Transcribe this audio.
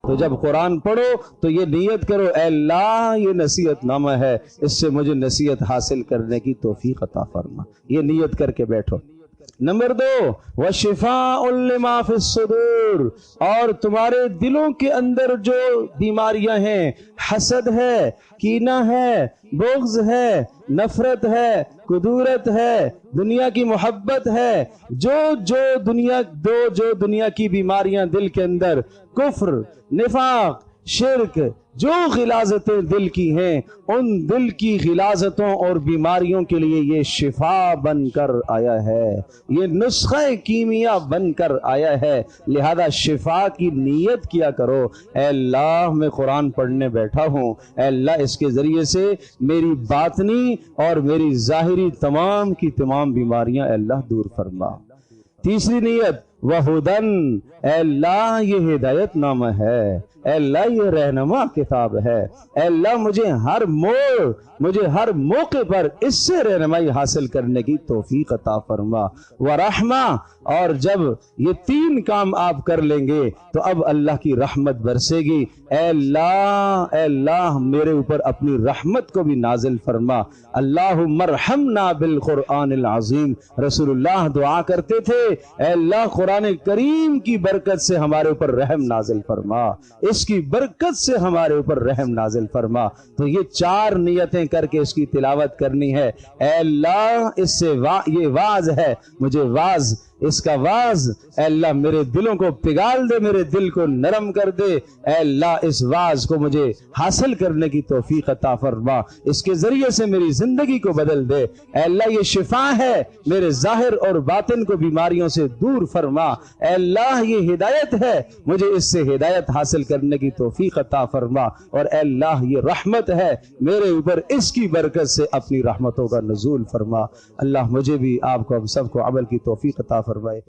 تو جب قرآن پڑھو تو یہ نیت کرو، اے اللہ یہ نصیحت نامہ ہے، اس سے مجھے نصیحت حاصل کرنے کی توفیق عطا فرما، یہ نیت کر کے بیٹھو۔ نمبر 2 وَشِفَاءٌ لِمَا فِي الصُّدُورِ، اور تمہارے دلوں کے اندر جو بیماریاں ہیں، حسد ہے، کینہ ہے، بغض ہے، نفرت ہے، کدورت ہے، دنیا کی محبت ہے، جو دنیا کی بیماریاں دل کے اندر، کفر، نفاق، شرک، جو غلاظتیں دل کی ہیں، ان دل کی غلاظتوں اور بیماریوں کے لیے یہ شفا بن کر آیا ہے، یہ نسخہ کیمیا بن کر آیا ہے۔ لہذا شفا کی نیت کیا کرو، اے اللہ میں قرآن پڑھنے بیٹھا ہوں، اے اللہ اس کے ذریعے سے میری باطنی اور میری ظاہری تمام کی تمام بیماریاں اے اللہ دور فرما۔ تیسری نیت وَہُدًا، اے اللہ یہ ہدایت نامہ ہے، اے اللہ یہ رہنما کتاب ہے، اے اللہ مجھے ہر موقع پر اس سے رہنمائی حاصل کرنے کی توفیق عطا فرما۔ ورحمہ، اور جب یہ 3 کام آپ کر لیں گے تو اب اللہ کی رحمت برسے گی۔ اے اللہ میرے اوپر اپنی رحمت کو بھی نازل فرما۔ اللہم ارحمنا بالقرآن العظیم، رسول اللہ دعا کرتے تھے اے اللہ قرآن کریم کی برکت سے ہمارے اوپر رحم نازل فرما، اس کی برکت سے ہمارے اوپر رحم نازل فرما۔ تو یہ 4 نیتیں کر کے اس کی تلاوت کرنی ہے۔ اے اللہ اس سے یہ واعظ ہے، مجھے واعظ، اس کا واعظ اے اللہ میرے دلوں کو پگھال دے، میرے دل کو نرم کر دے، اے اللہ اس واعظ کو مجھے حاصل کرنے کی توفیق عطا فرما، اس کے ذریعے سے میری زندگی کو بدل دے۔ اے اللہ یہ شفا ہے، میرے ظاہر اور باطن کو بیماریوں سے دور فرما۔ اے اللہ یہ ہدایت ہے، مجھے اس سے ہدایت حاصل کرنے کی توفیق عطا فرما، اور اے اللہ یہ رحمت ہے، میرے اوپر اس کی برکت سے اپنی رحمتوں کا نزول فرما۔ اللہ مجھے بھی، آپ کو، ہم سب کو عمل کی توفیق عطا فرمائے۔